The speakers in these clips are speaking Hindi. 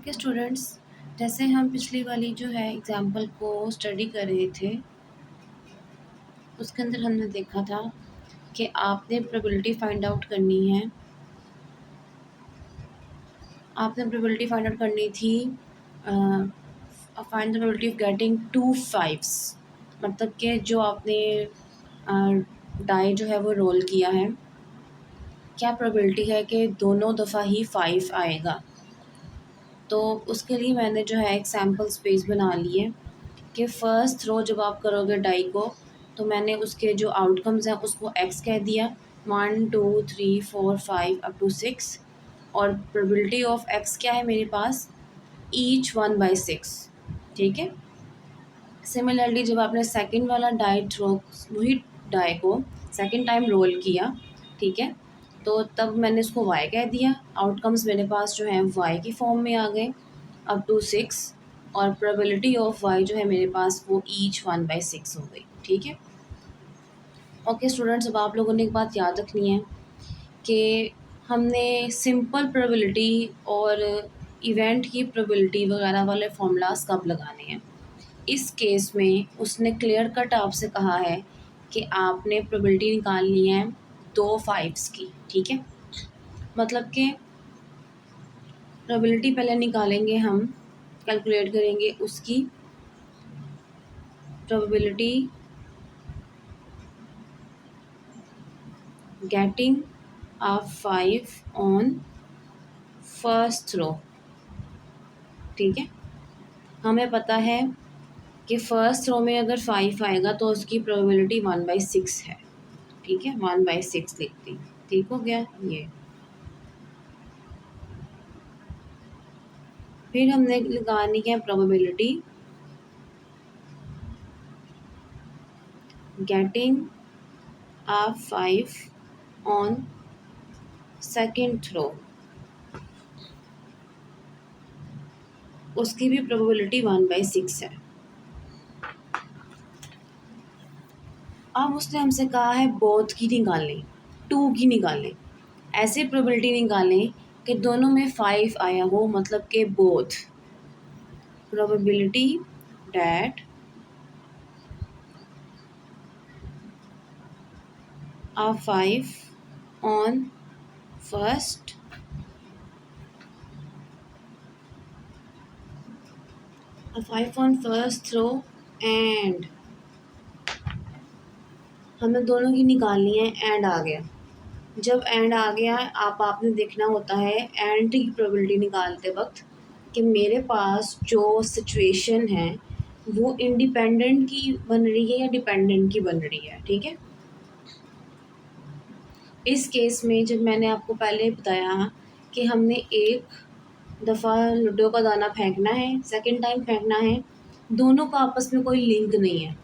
ओके स्टूडेंट्स, जैसे हम पिछली वाली जो है एग्जाम्पल को स्टडी कर रहे थे, उसके अंदर हमने देखा था कि आपने प्रोबेबिलिटी फाइंड आउट करनी है। आपने प्रोबेबिलिटी फाइंड आउट करनी थी, find the probability of getting 2 5s। मतलब कि जो आपने डाई जो है वो रोल किया है, क्या प्रोबेबिलिटी है कि दोनों दफ़ा ही 5 आएगा। तो उसके लिए मैंने जो है एक सैम्पल स्पेस बना ली है कि फ़र्स्ट थ्रो जब आप करोगे डाई को, तो मैंने उसके जो आउटकम्स हैं उसको x कह दिया, 1 2 3 4 5 अप टू 6। और प्रोबेबिलिटी ऑफ x क्या है मेरे पास, ईच 1/6। ठीक है। सिमिलरली जब आपने सेकंड वाला डाई थ्रो, वही डाई को सेकंड टाइम रोल किया, ठीक है, तो तब मैंने इसको y कह दिया। आउटकम्स मेरे पास जो हैं y की फॉर्म में आ गए अप टू 6, और प्रोबेबिलिटी ऑफ y जो है मेरे पास वो ईच 1/6 हो गई। ठीक है। ओके स्टूडेंट्स, अब आप लोगों ने एक बात याद रखनी है कि हमने सिंपल प्रोबेबिलिटी और इवेंट की प्रोबेबिलिटी वगैरह वाले फॉर्मूलाज कब लगाने हैं। इस केस में उसने क्लियर कट आपसे कहा है कि आपने प्रोबेबिलिटी निकालनी है 2 5s की। ठीक है, मतलब कि प्रोबेबिलिटी पहले निकालेंगे, हम कैलकुलेट करेंगे उसकी probability getting a 5 on first throw. ठीक है, हमें पता है कि फ़र्स्ट थ्रो में अगर 5 आएगा तो उसकी प्रोबेबिलिटी 1/6 है। ठीक है, 1/6 लिखती। ठीक हो गया ये। फिर हमने लगानी है probability getting a 5 on second throw, उसकी भी प्रोबेबिलिटी 1/6 है। अब उसने हमसे कहा है बोथ की निकालें, 2 की निकालें। ऐसे प्रोबेबिलिटी निकालें कि दोनों में 5 आया हो, मतलब कि both. Probability that a 5 on first a 5 on first throw and हमें दोनों की निकालनी है। एंड आ गया। जब एंड आ गया, आपने देखना होता है एंड की प्रोबेबिलिटी निकालते वक्त कि मेरे पास जो सिचुएशन है वो इंडिपेंडेंट की बन रही है या डिपेंडेंट की बन रही है। ठीक है, इस केस में जब मैंने आपको पहले बताया कि हमने एक दफ़ा लूडो का दाना फेंकना है, सेकंड टाइम फेंकना है, दोनों का आपस में कोई लिंक नहीं है।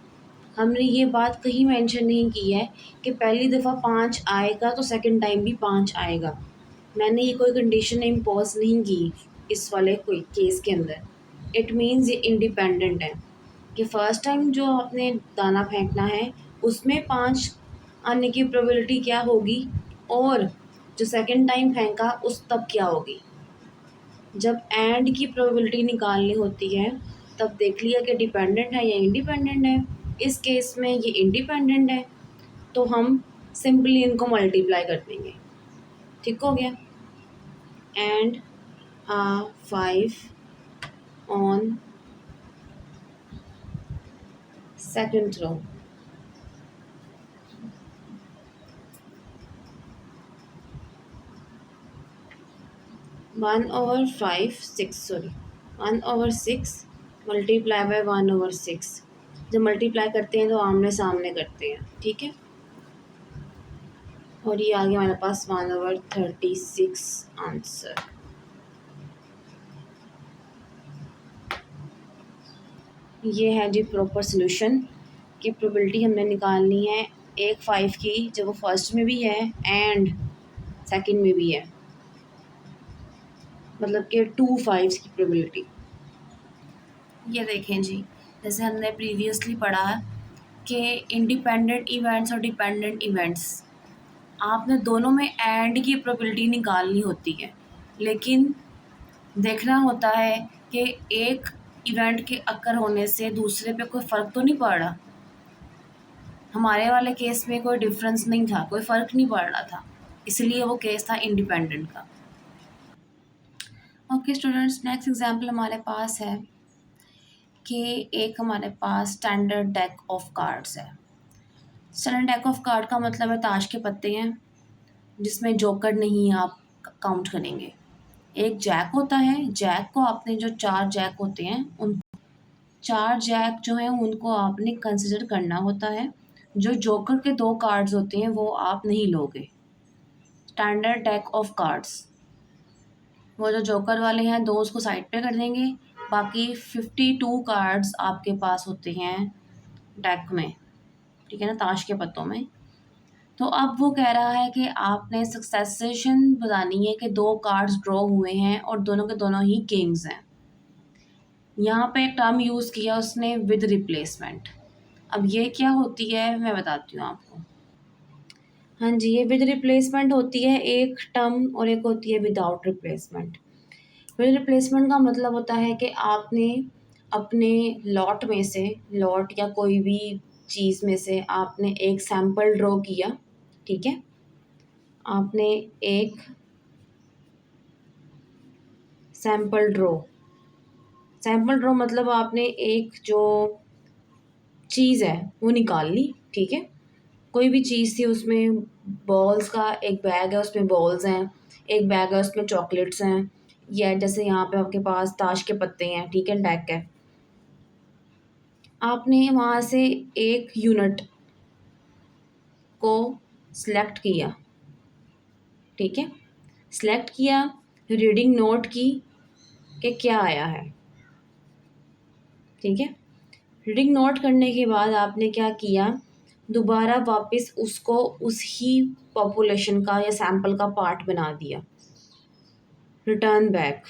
हमने ये बात कहीं मेंशन नहीं की है कि पहली दफ़ा 5 आएगा तो सेकंड टाइम भी 5 आएगा। मैंने ये कोई कंडीशन इम्पोज नहीं की इस वाले कोई केस के अंदर। इट मीन्स ये इंडिपेंडेंट है कि फ़र्स्ट टाइम जो आपने दाना फेंकना है उसमें 5 आने की प्रोबेबिलिटी क्या होगी, और जो सेकंड टाइम फेंका उस तब क्या होगी। जब एंड की प्रोबेबिलिटी निकालनी होती है तब देख लिया कि डिपेंडेंट है या इंडिपेंडेंट है। इस केस में ये इंडिपेंडेंट है, तो हम सिंपली इनको मल्टीप्लाई कर देंगे। ठीक हो गया। And a 5 on second throw, one over 6 multiply by 1/6। जब मल्टीप्लाई करते हैं तो आमने सामने करते हैं। ठीक है, और ये आ गया हमारे पास 1/36 आंसर। ये है जी प्रॉपर सोल्यूशन की प्रोबेबिलिटी हमने निकालनी है एक 5 की, जब वो फर्स्ट में भी है एंड सेकंड में भी है, मतलब कि 2 5s की प्रोबेबिलिटी। ये देखें जी, जैसे हमने प्रीवियसली पढ़ा कि इंडिपेंडेंट इवेंट्स और डिपेंडेंट इवेंट्स, आपने दोनों में एंड की प्रोबेबिलिटी निकालनी होती है, लेकिन देखना होता है कि एक इवेंट के अकर होने से दूसरे पे कोई फ़र्क तो नहीं पड़ रहा। हमारे वाले केस में कोई डिफरेंस नहीं था, कोई फ़र्क नहीं पड़ रहा था, इसलिए वो केस था इंडिपेंडेंट का। ओके स्टूडेंट्स, नेक्स्ट एग्जांपल हमारे पास है कि एक हमारे पास स्टैंडर्ड डेक ऑफ कार्ड्स है। स्टैंडर्ड डेक ऑफ कार्ड का मतलब है ताश के पत्ते हैं जिसमें जोकर नहीं आप काउंट करेंगे। एक जैक होता है, जैक को आपने जो 4 जैक होते हैं उन 4 जैक जो हैं उनको आपने कंसिडर करना होता है। जो जोकर के 2 कार्ड्स होते हैं वो आप नहीं लोगे। स्टैंडर्ड डेक ऑफ कार्ड्स, वो जो जोकर वाले हैं 2 उसको साइड पे कर देंगे, बाकी 52 कार्ड्स आपके पास होते हैं डेक में, ठीक है ना, ताश के पत्तों में। तो अब वो कह रहा है कि आपने सक्सेशन बतानी है कि 2 कार्ड्स ड्रॉ हुए हैं और दोनों के दोनों ही किंग्स हैं। यहाँ पे एक टर्म यूज़ किया उसने, विद रिप्लेसमेंट। अब ये क्या होती है मैं बताती हूँ आपको। हाँ जी, ये विद रिप्लेसमेंट होती है एक टर्म और एक होती है विदाउट रिप्लेसमेंट। विद रिप्लेसमेंट का मतलब होता है कि आपने अपने लॉट में से, लॉट या कोई भी चीज़ में से आपने एक सैंपल ड्रॉ किया, ठीक है। आपने एक सैंपल ड्रॉ, सैंपल ड्रॉ मतलब आपने एक जो चीज़ है वो निकाल ली, ठीक है। कोई भी चीज़ थी, उसमें बॉल्स का एक बैग है, उसमें बॉल्स हैं, एक बैग है उसमें चॉकलेट्स हैं, या जैसे यहाँ पे आपके पास ताश के पत्ते हैं, ठीक है, डेक है। आपने वहाँ से एक यूनिट को सिलेक्ट किया, ठीक है। सिलेक्ट किया, रीडिंग नोट की कि क्या आया है, ठीक है। रीडिंग नोट करने के बाद आपने क्या किया, दोबारा वापस उसको उस ही पॉपुलेशन का या सैंपल का पार्ट बना दिया, रिटर्न बैक।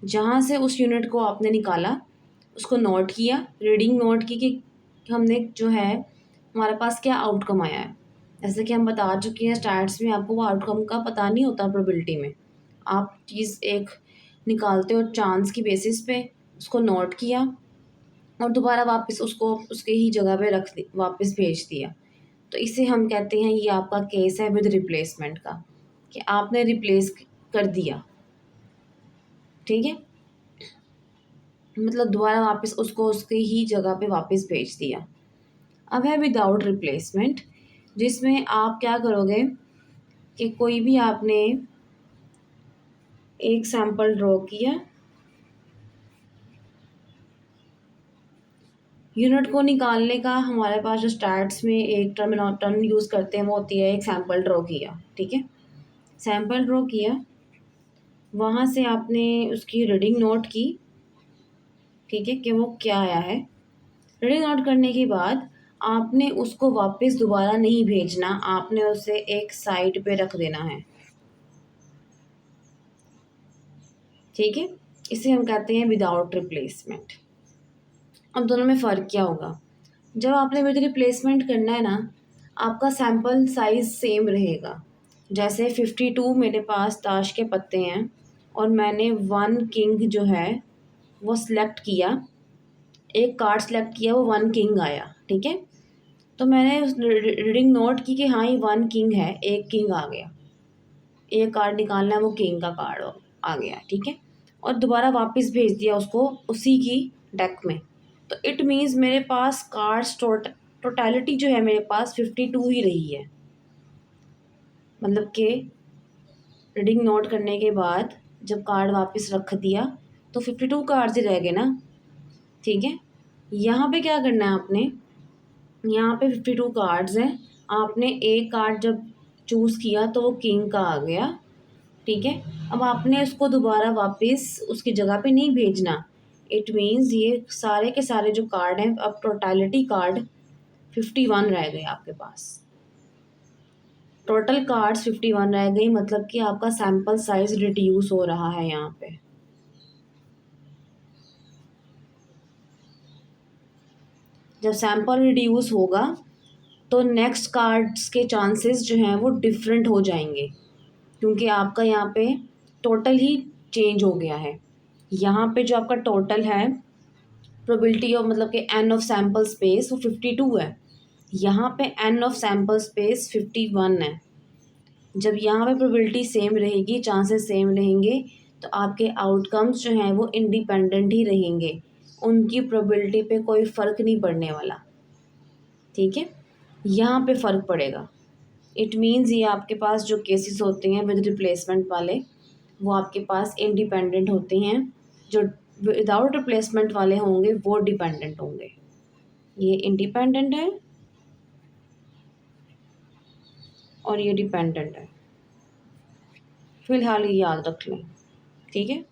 जहाँ से उस यूनिट को आपने निकाला उसको नोट किया, रीडिंग नोट की कि हमने जो है हमारे पास क्या आउटकम आया है। जैसे कि हम बता चुके हैं स्टार्ट्स में, आपको वो आउटकम का पता नहीं होता प्रोबेबिलिटी में। आप चीज़ एक निकालते हो चांस की बेसिस पे, उसको नोट किया और दोबारा वापस उसको उसके ही जगह पे रख दी, वापस भेज दिया। तो इसे हम कहते हैं, ये आपका केस है विद रिप्लेसमेंट का, कि आपने रिप्लेस कर दिया, ठीक है। मतलब दोबारा वापस उसको उसके ही जगह पे वापस भेज दिया। अब है विदाउट रिप्लेसमेंट, जिसमें आप क्या करोगे कि कोई भी आपने एक सैंपल ड्रॉ किया, यूनिट को निकालने का हमारे पास जो स्टार्ट्स में एक टर्म यूज़ करते हैं वो होती है एक सैंपल ड्रॉ किया, ठीक है। सैंपल ड्रॉ किया, वहाँ से आपने उसकी रीडिंग नोट की, ठीक है, कि वो क्या आया है। रीडिंग नोट करने के बाद आपने उसको वापस दोबारा नहीं भेजना, आपने उसे एक साइड पे रख देना है, ठीक है। इसे हम कहते हैं विदाउट रिप्लेसमेंट। अब दोनों में फ़र्क क्या होगा, जब आपने विद रिप्लेसमेंट करना है ना, आपका सैंपल साइज़ सेम रहेगा। जैसे 52 मेरे पास ताश के पत्ते हैं और मैंने 1 किंग जो है वो सिलेक्ट किया, एक कार्ड सेलेक्ट किया, वो 1 किंग आया, ठीक है। तो मैंने उस रीडिंग नोट की कि हाँ ये 1 किंग है, एक किंग आ गया, एक कार्ड निकालना है, वो किंग का कार्ड आ गया, ठीक है। और दोबारा वापस भेज दिया उसको उसी की डेक में। तो इट मीन्स मेरे पास कार्ड्स टोटलिटी जो है मेरे पास 52 ही रही है। मतलब कि रीडिंग नोट करने के बाद जब कार्ड वापस रख दिया तो 52 कार्ड्स ही रह गए ना, ठीक है। यहाँ पे क्या करना है आपने, यहाँ पे 52 कार्ड्स हैं, आपने एक कार्ड जब चूज़ किया तो वो किंग का आ गया, ठीक है। अब आपने उसको दोबारा वापस उसकी जगह पे नहीं भेजना। इट मीन्स ये सारे के सारे जो कार्ड हैं, अब टोटलिटी कार्ड 51 रह गए आपके पास। टोटल कार्ड्स 51 रह गई, मतलब कि आपका सैंपल साइज रिड्यूस हो रहा है यहाँ पे। जब सैंपल रिड्यूस होगा तो नेक्स्ट कार्ड्स के चांसेस जो हैं वो डिफरेंट हो जाएंगे, क्योंकि आपका यहाँ पे टोटल ही चेंज हो गया है। यहाँ पे जो आपका टोटल है प्रोबेबिलिटी ऑफ, मतलब कि एन ऑफ सैम्पल स्पेस, वो 52 है। यहाँ पे एन ऑफ सैम्पल स्पेस 51 है। जब यहाँ पे प्रोबेबिलिटी सेम रहेगी, चांसेस सेम रहेंगे, तो आपके आउटकम्स जो हैं वो इंडिपेंडेंट ही रहेंगे, उनकी प्रोबेबिलिटी पे कोई फ़र्क नहीं पड़ने वाला। ठीक है, यहाँ पे फ़र्क पड़ेगा। इट मीन्स ये आपके पास जो केसेस होते हैं विद रिप्लेसमेंट वाले, वो आपके पास इंडिपेंडेंट होते हैं। जो विदाउट रिप्लेसमेंट वाले होंगे वो डिपेंडेंट होंगे। ये इंडिपेंडेंट है और ये डिपेंडेंट है। फिलहाल ये याद रख लें। ठीक है।